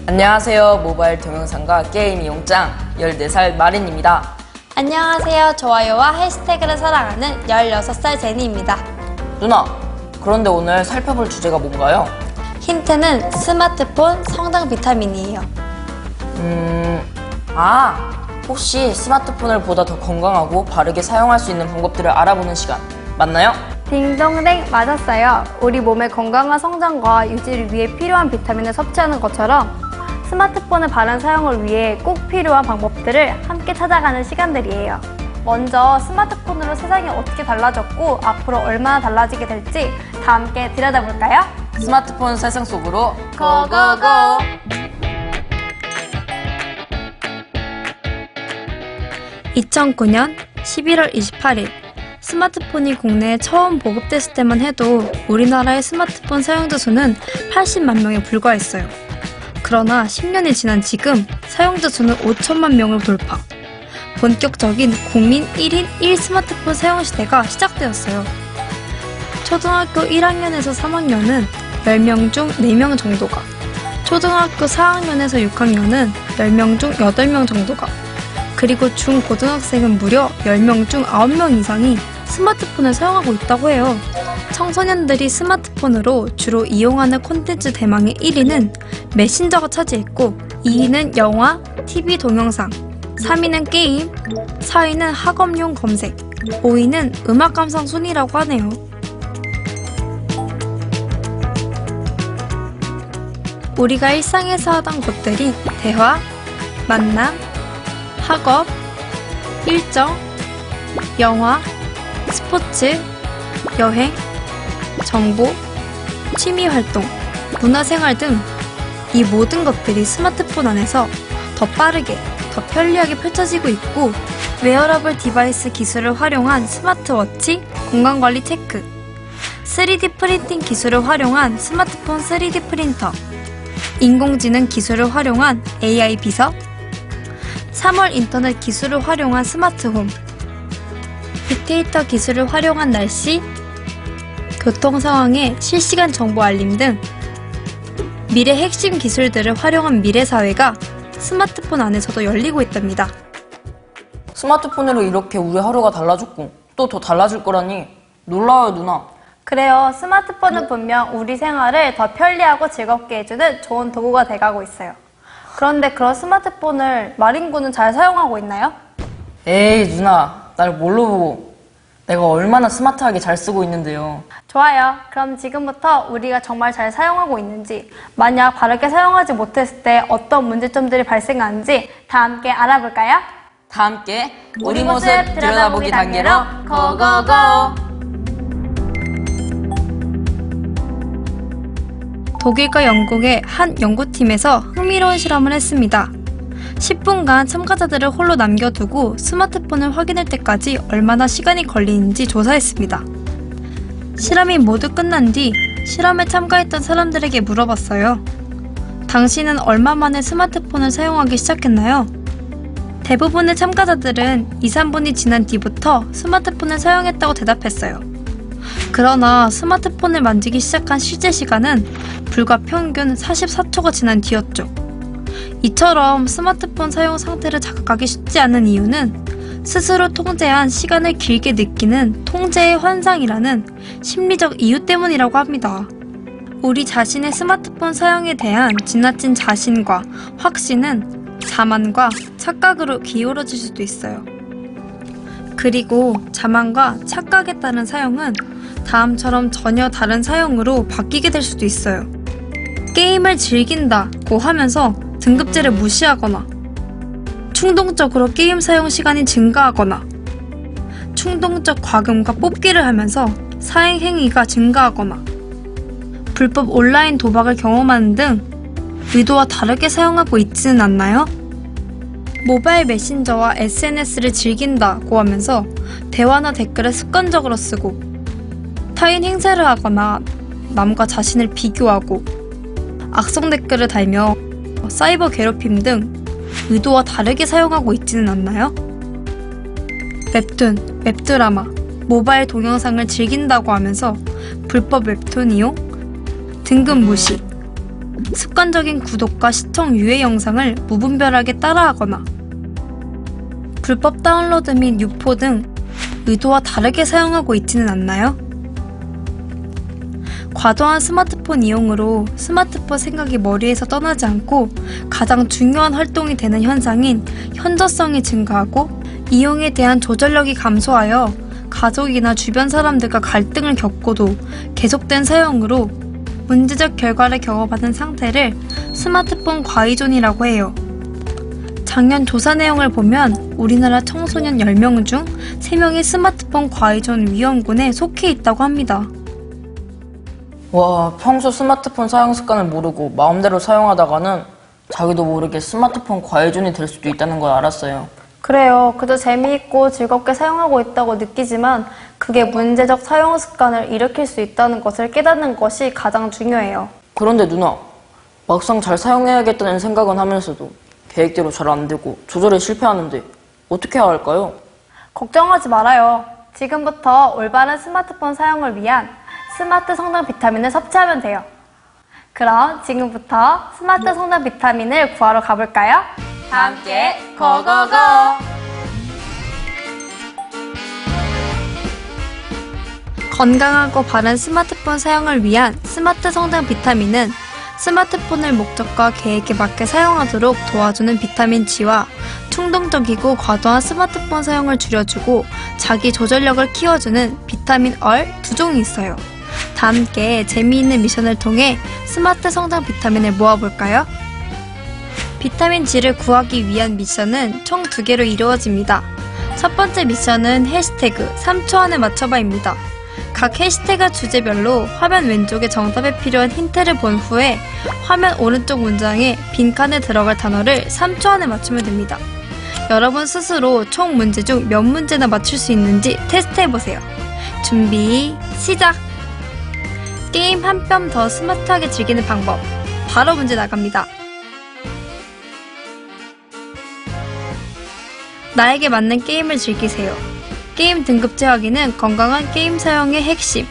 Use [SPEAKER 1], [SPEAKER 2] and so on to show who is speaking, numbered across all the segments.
[SPEAKER 1] 안녕하세요. 모바일 동영상과 게임 이용짱 14살 마린입니다.
[SPEAKER 2] 안녕하세요. 좋아요와 해시태그를 사랑하는 16살 제니입니다.
[SPEAKER 1] 누나, 그런데 오늘 살펴볼 주제가 뭔가요?
[SPEAKER 2] 힌트는 스마트폰 성장 비타민이에요.
[SPEAKER 1] 혹시 스마트폰을 보다 더 건강하고 바르게 사용할 수 있는 방법들을 알아보는 시간 맞나요?
[SPEAKER 2] 딩동댕 맞았어요. 우리 몸의 건강한 성장과 유지를 위해 필요한 비타민을 섭취하는 것처럼 스마트폰의 바른 사용을 위해 꼭 필요한 방법들을 함께 찾아가는 시간들이에요. 먼저 스마트폰으로 세상이 어떻게 달라졌고 앞으로 얼마나 달라지게 될지 다 함께 들여다볼까요?
[SPEAKER 1] 스마트폰 세상 속으로
[SPEAKER 2] 고고고! 2009년 11월 28일 스마트폰이 국내에 처음 보급됐을 때만 해도 우리나라의 스마트폰 사용자 수는 80만 명에 불과했어요. 그러나 10년이 지난 지금 사용자 수는 5천만 명을 돌파. 본격적인 국민 1인 1 스마트폰 사용 시대가 시작되었어요. 초등학교 1학년에서 3학년은 10명 중 4명 정도가, 초등학교 4학년에서 6학년은 10명 중 8명 정도가, 그리고 중고등학생은 무려 10명 중 9명 이상이 스마트폰을 사용하고 있다고 해요. 청소년들이 스마트폰으로 주로 이용하는 콘텐츠 대망의 1위는 메신저가 차지했고 2위는 영화, TV 동영상, 3위는 게임, 4위는 학업용 검색, 5위는 음악 감상 순위라고 하네요. 우리가 일상에서 하던 것들이 대화, 만남, 학업, 일정, 영화, 스포츠, 여행, 정보, 취미활동, 문화생활 등 이 모든 것들이 스마트폰 안에서 더 빠르게, 더 편리하게 펼쳐지고 있고 웨어러블 디바이스 기술을 활용한 스마트워치, 건강관리 체크, 3D 프린팅 기술을 활용한 스마트폰 3D 프린터, 인공지능 기술을 활용한 AI 비서, 3월 인터넷 기술을 활용한 스마트홈, 빅데이터 기술을 활용한 날씨, 교통 상황의 실시간 정보 알림 등 미래 핵심 기술들을 활용한 미래 사회가 스마트폰 안에서도 열리고 있답니다.
[SPEAKER 1] 스마트폰으로 이렇게 우리 하루가 달라졌고 또 더 달라질 거라니 놀라워요, 누나.
[SPEAKER 2] 그래요. 스마트폰은 분명 우리 생활을 더 편리하고 즐겁게 해주는 좋은 도구가 돼가고 있어요. 그런데 그런 스마트폰을 마린군은 잘 사용하고 있나요?
[SPEAKER 1] 에이, 누나, 날 뭘로 보고. 내가 얼마나 스마트하게 잘 쓰고 있는데요.
[SPEAKER 2] 좋아요. 그럼 지금부터 우리가 정말 잘 사용하고 있는지, 만약 바르게 사용하지 못했을 때 어떤 문제점들이 발생하는지 다 함께 알아볼까요?
[SPEAKER 1] 다 함께 우리 모습 들여다보기 단계로 고고고!
[SPEAKER 2] 독일과 영국의 한 연구팀에서 흥미로운 실험을 했습니다. 10분간 참가자들을 홀로 남겨두고 스마트폰을 확인할 때까지 얼마나 시간이 걸리는지 조사했습니다. 실험이 모두 끝난 뒤 실험에 참가했던 사람들에게 물어봤어요. 당신은 얼마 만에 스마트폰을 사용하기 시작했나요? 대부분의 참가자들은 2, 3분이 지난 뒤부터 스마트폰을 사용했다고 대답했어요. 그러나 스마트폰을 만지기 시작한 실제 시간은 불과 평균 44초가 지난 뒤였죠. 이처럼 스마트폰 사용 상태를 자각하기 쉽지 않은 이유는 스스로 통제한 시간을 길게 느끼는 통제의 환상이라는 심리적 이유 때문이라고 합니다. 우리 자신의 스마트폰 사용에 대한 지나친 자신과 확신은 자만과 착각으로 기울어질 수도 있어요. 그리고 자만과 착각에 따른 사용은 다음처럼 전혀 다른 사용으로 바뀌게 될 수도 있어요. 게임을 즐긴다고 하면서 등급제를 무시하거나, 충동적으로 게임 사용 시간이 증가하거나, 충동적 과금과 뽑기를 하면서 사행 행위가 증가하거나, 불법 온라인 도박을 경험하는 등 의도와 다르게 사용하고 있지는 않나요? 모바일 메신저와 SNS를 즐긴다고 하면서 대화나 댓글을 습관적으로 쓰고, 타인 행세를 하거나 남과 자신을 비교하고, 악성 댓글을 달며 사이버 괴롭힘 등 의도와 다르게 사용하고 있지는 않나요? 웹툰, 웹드라마, 모바일 동영상을 즐긴다고 하면서 불법 웹툰 이용, 등급 무시, 습관적인 구독과 시청 유해 영상을 무분별하게 따라하거나 불법 다운로드 및 유포 등 의도와 다르게 사용하고 있지는 않나요? 과도한 스마트폰 이용으로 스마트폰 생각이 머리에서 떠나지 않고 가장 중요한 활동이 되는 현상인 현저성이 증가하고 이용에 대한 조절력이 감소하여 가족이나 주변 사람들과 갈등을 겪고도 계속된 사용으로 문제적 결과를 겪어가는 상태를 스마트폰 과의존이라고 해요. 작년 조사 내용을 보면 우리나라 청소년 10명 중 3명이 스마트폰 과의존 위험군에 속해 있다고 합니다.
[SPEAKER 1] 와, 평소 스마트폰 사용 습관을 모르고 마음대로 사용하다가는 자기도 모르게 스마트폰 과의존이 될 수도 있다는 걸 알았어요.
[SPEAKER 3] 그래요. 그저 재미있고 즐겁게 사용하고 있다고 느끼지만 그게 문제적 사용 습관을 일으킬 수 있다는 것을 깨닫는 것이 가장 중요해요.
[SPEAKER 1] 그런데 누나, 막상 잘 사용해야겠다는 생각은 하면서도 계획대로 잘 안 되고 조절에 실패하는데 어떻게 해야 할까요?
[SPEAKER 3] 걱정하지 말아요. 지금부터 올바른 스마트폰 사용을 위한 스마트 성장 비타민을 섭취하면 돼요. 그럼 지금부터 스마트 성장 비타민을 구하러 가볼까요?
[SPEAKER 1] 함께 고고고!
[SPEAKER 2] 건강하고 바른 스마트폰 사용을 위한 스마트 성장 비타민은 스마트폰을 목적과 계획에 맞게 사용하도록 도와주는 비타민 G와 충동적이고 과도한 스마트폰 사용을 줄여주고 자기 조절력을 키워주는 비타민 R 두 종이 있어요. 다 함께 재미있는 미션을 통해 스마트 성장 비타민을 모아볼까요? 비타민 G를 구하기 위한 미션은 총 2개로 이루어집니다. 첫 번째 미션은 해시태그 3초 안에 맞춰봐입니다. 각 해시태그 주제별로 화면 왼쪽에 정답에 필요한 힌트를 본 후에 화면 오른쪽 문장에 빈칸에 들어갈 단어를 3초 안에 맞추면 됩니다. 여러분 스스로 총 문제 중 몇 문제나 맞출 수 있는지 테스트해보세요. 준비, 시작! 게임 한 뼘 더 스마트하게 즐기는 방법. 바로 문제 나갑니다. 나에게 맞는 게임을 즐기세요. 게임 등급제 확인은 건강한 게임 사용의 핵심.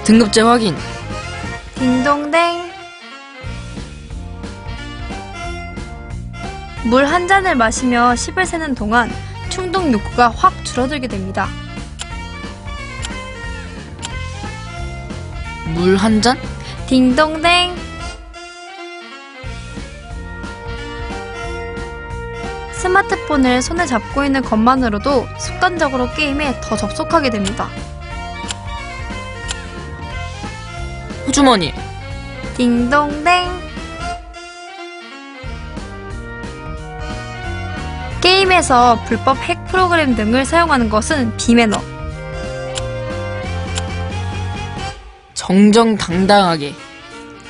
[SPEAKER 1] 등급제 확인.
[SPEAKER 2] 딩동댕. 물 한 잔을 마시며 10을 세는 동안 충동 욕구가 확 줄어들게 됩니다.
[SPEAKER 1] 물 한 잔?
[SPEAKER 2] 딩동댕. 스마트폰을 손에 잡고 있는 것만으로도 습관적으로 게임에 더 접속하게 됩니다.
[SPEAKER 1] 호주머니.
[SPEAKER 2] 딩동댕. 게임에서 불법 핵 프로그램 등을 사용하는 것은 비매너.
[SPEAKER 1] 정정당당하게.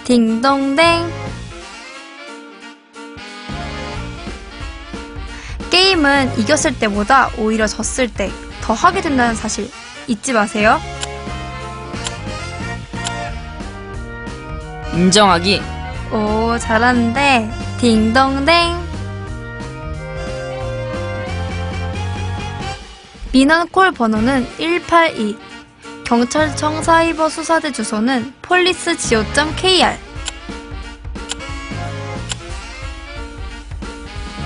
[SPEAKER 2] 딩동댕. 게임은 이겼을 때보다 오히려 졌을 때 더 하게 된다는 사실 잊지 마세요.
[SPEAKER 1] 인정하기.
[SPEAKER 2] 오, 잘하는데. 딩동댕. 민원 콜 번호는 182. 경찰청 사이버 수사대 주소는 police.go.kr.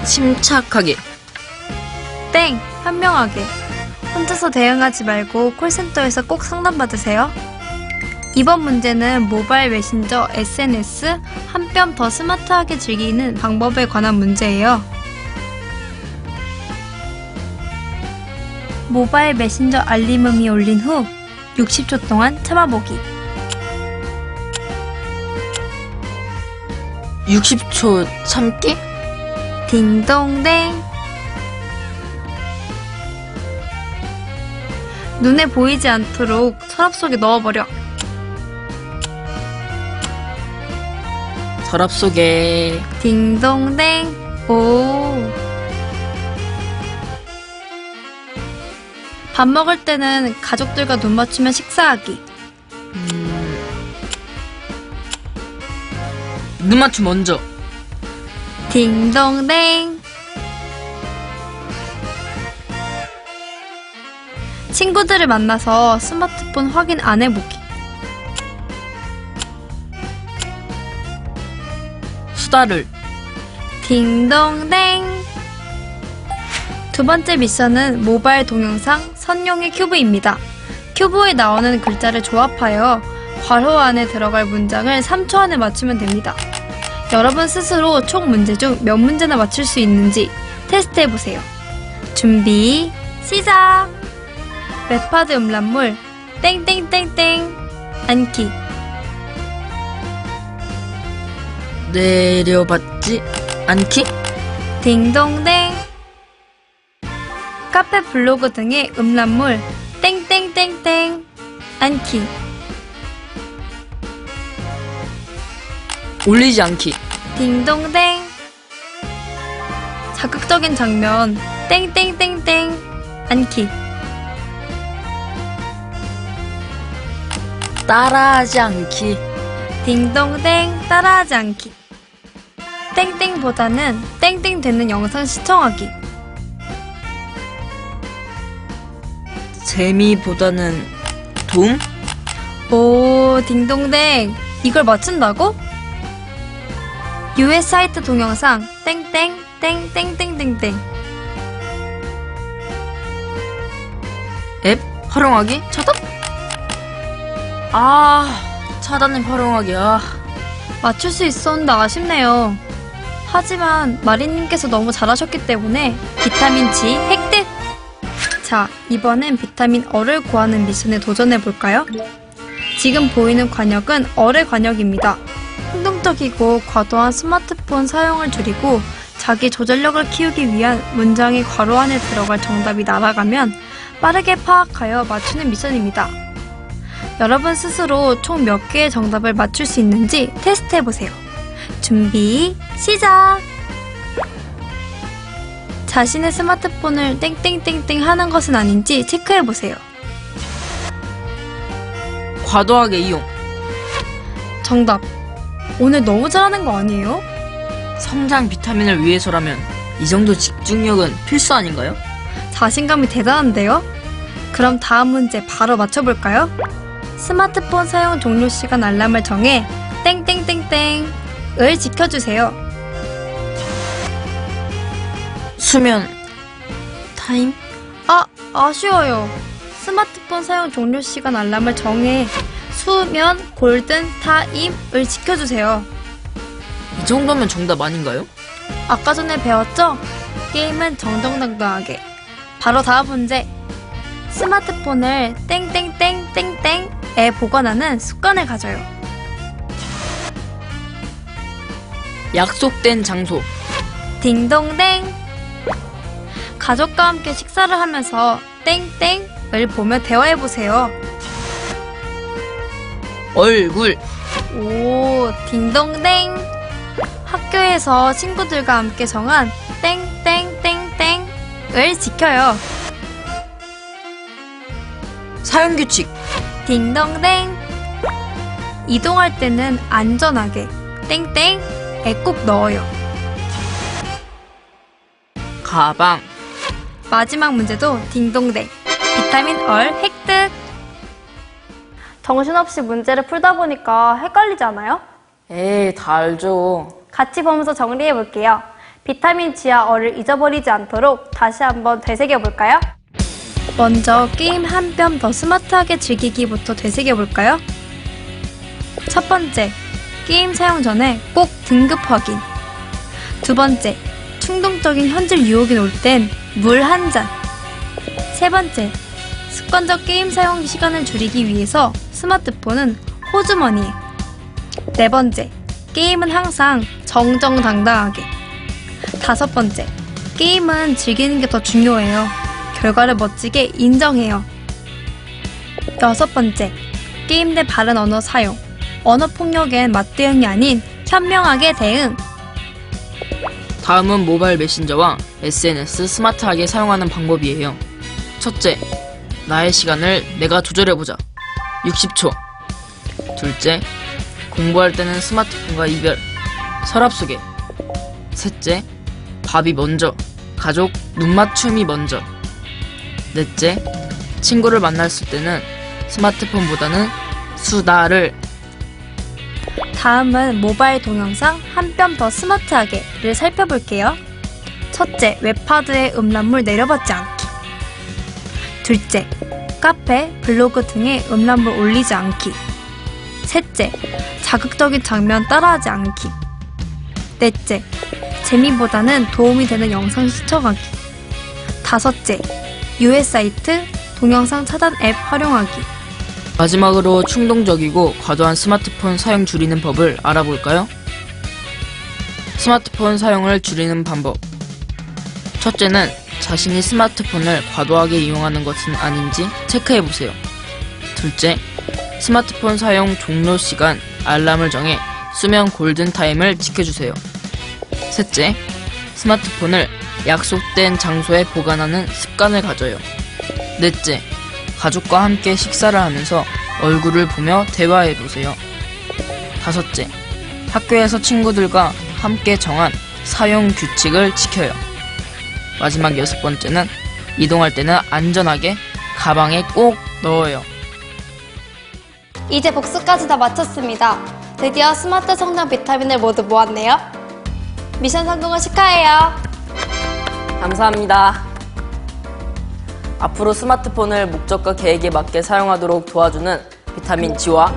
[SPEAKER 1] 침착하게.
[SPEAKER 2] 땡! 현명하게. 혼자서 대응하지 말고 콜센터에서 꼭 상담받으세요. 이번 문제는 모바일 메신저 SNS 한 뼘 더 스마트하게 즐기는 방법에 관한 문제예요. 모바일 메신저 알림음이 울린 후 60초 동안 참아보기.
[SPEAKER 1] 60초 참기?
[SPEAKER 2] 딩동댕. 눈에 보이지 않도록 서랍 속에 넣어버려.
[SPEAKER 1] 서랍 속에.
[SPEAKER 2] 딩동댕. 오. 밥 먹을 때는 가족들과 눈 맞추며 식사하기.
[SPEAKER 1] 눈 맞춤 먼저.
[SPEAKER 2] 딩동댕. 친구들을 만나서 스마트폰 확인 안 해보기.
[SPEAKER 1] 수다를.
[SPEAKER 2] 딩동댕. 두 번째 미션은 모바일 동영상 선용의 큐브입니다. 큐브에 나오는 글자를 조합하여 괄호 안에 들어갈 문장을 3초 안에 맞추면 됩니다. 여러분 스스로 총 문제 중 몇 문제나 맞출 수 있는지 테스트해보세요. 준비, 시작! 웹하드 음란물, 땡땡땡땡, 않기.
[SPEAKER 1] 내려받지 않기?
[SPEAKER 2] 딩동댕. 카페 블로그 등의 음란물, 땡땡땡땡, 않기.
[SPEAKER 1] 올리지 않기.
[SPEAKER 2] 딩동댕. 자극적인 장면, 땡땡땡땡, 않기.
[SPEAKER 1] 따라하지 않기.
[SPEAKER 2] 딩동댕. 따라하지 않기. 땡땡보다는 땡땡 되는 영상 시청하기.
[SPEAKER 1] 재미보다는 도움?
[SPEAKER 2] 오, 딩동댕. 이걸 맞춘다고? US 사이트 동영상 땡땡 땡땡땡땡땡.
[SPEAKER 1] 앱 활용하기? 차단? 차단을 활용하기.
[SPEAKER 2] 맞출 수 있었는데 아쉽네요. 하지만 마리님께서 너무 잘하셨기 때문에 비타민 G 획득! 자, 이번엔 비타민 어를 구하는 미션에 도전해볼까요? 지금 보이는 관역은 어의 관역입니다. 행동적이고 과도한 스마트폰 사용을 줄이고 자기 조절력을 키우기 위한 문장이 괄호 안에 들어갈 정답이 날아가면 빠르게 파악하여 맞추는 미션입니다. 여러분 스스로 총 몇 개의 정답을 맞출 수 있는지 테스트해보세요. 준비, 시작! 자신의 스마트폰을 땡땡땡땡 하는 것은 아닌지 체크해보세요.
[SPEAKER 1] 과도하게 이용.
[SPEAKER 2] 정답. 오늘 너무 잘하는 거 아니에요?
[SPEAKER 1] 성장 비타민을 위해서라면 이 정도 집중력은 필수 아닌가요?
[SPEAKER 2] 자신감이 대단한데요? 그럼 다음 문제 바로 맞춰볼까요? 스마트폰 사용 종료 시간 알람을 정해 땡땡땡땡을 지켜주세요.
[SPEAKER 1] 수면 타임?
[SPEAKER 2] 아쉬워요. 스마트폰 사용 종료 시간 알람을 정해 수면 골든 타임을 지켜주세요.
[SPEAKER 1] 이 정도면 정답 아닌가요?
[SPEAKER 2] 아까 전에 배웠죠? 게임은 정정당당하게. 바로 다음 문제. 스마트폰을 땡땡땡땡땡에 보관하는 습관을 가져요.
[SPEAKER 1] 약속된 장소.
[SPEAKER 2] 딩동댕. 가족과 함께 식사를 하면서 땡땡을 보며 대화해보세요.
[SPEAKER 1] 얼굴.
[SPEAKER 2] 오, 딩동댕. 학교에서 친구들과 함께 정한 땡땡땡땡을 지켜요.
[SPEAKER 1] 사용규칙.
[SPEAKER 2] 딩동댕. 이동할 때는 안전하게 땡땡에 꼭 넣어요.
[SPEAKER 1] 가방.
[SPEAKER 2] 마지막 문제도 딩동댕. 비타민 얼 획득.
[SPEAKER 3] 정신없이 문제를 풀다 보니까 헷갈리지 않아요?
[SPEAKER 1] 에이, 다 알죠.
[SPEAKER 3] 같이 보면서 정리해 볼게요. 비타민 G와 어를 잊어버리지 않도록 다시 한번 되새겨 볼까요?
[SPEAKER 2] 먼저 게임 한 뼘 더 스마트하게 즐기기부터 되새겨볼까요? 첫 번째, 게임 사용 전에 꼭 등급 확인. 두 번째, 충동적인 현질 유혹이 올 땐 물 한 잔. 세 번째, 습관적 게임 사용 시간을 줄이기 위해서 스마트폰은 호주머니에. 네 번째, 게임은 항상 정정당당하게. 다섯 번째, 게임은 즐기는 게 더 중요해요. 결과를 멋지게 인정해요. 여섯 번째, 게임 내 바른 언어 사용. 언어 폭력엔 맞대응이 아닌 현명하게 대응.
[SPEAKER 1] 다음은 모바일 메신저와 SNS 스마트하게 사용하는 방법이에요. 첫째, 나의 시간을 내가 조절해보자. 60초. 둘째, 공부할 때는 스마트폰과 이별. 서랍 속에. 셋째, 밥이 먼저. 가족 눈맞춤이 먼저. 넷째, 친구를 만났을 때는 스마트폰보다는 수다를.
[SPEAKER 2] 다음은 모바일 동영상 한 뼘 더 스마트하게를 살펴볼게요. 첫째, 웹하드에 음란물 내려받지 않기. 둘째, 카페, 블로그 등에 음란물 올리지 않기. 셋째, 자극적인 장면 따라하지 않기. 넷째, 재미보다는 도움이 되는 영상 시청하기. 다섯째, 유해 사이트, 동영상 차단 앱 활용하기.
[SPEAKER 1] 마지막으로 충동적이고 과도한 스마트폰 사용 줄이는 법을 알아볼까요? 스마트폰 사용을 줄이는 방법. 첫째는 자신이 스마트폰을 과도하게 이용하는 것은 아닌지 체크해보세요. 둘째, 스마트폰 사용 종료 시간 알람을 정해 수면 골든타임을 지켜주세요. 셋째, 스마트폰을 약속된 장소에 보관하는 습관을 가져요. 넷째, 가족과 함께 식사를 하면서 얼굴을 보며 대화해보세요. 다섯째, 학교에서 친구들과 함께 정한 사용 규칙을 지켜요. 마지막 6번째는 이동할 때는 안전하게 가방에 꼭 넣어요.
[SPEAKER 3] 이제 복습까지 다 마쳤습니다. 드디어 스마트 성장 비타민을 모두 모았네요. 미션 성공을 축하해요.
[SPEAKER 1] 감사합니다. 앞으로 스마트폰을 목적과 계획에 맞게 사용하도록 도와주는 비타민 G와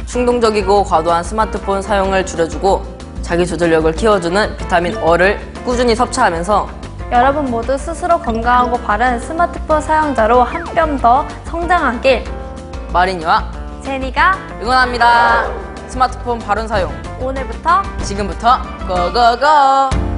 [SPEAKER 1] 충동적이고 과도한 스마트폰 사용을 줄여주고 자기 조절력을 키워주는 비타민 어를 꾸준히 섭취하면서
[SPEAKER 3] 여러분 모두 스스로 건강하고 바른 스마트폰 사용자로 한 뼘 더 성장하길
[SPEAKER 1] 마린이와
[SPEAKER 3] 제니가
[SPEAKER 1] 응원합니다. 스마트폰 바른 사용
[SPEAKER 3] 오늘부터
[SPEAKER 1] 지금부터 고고고!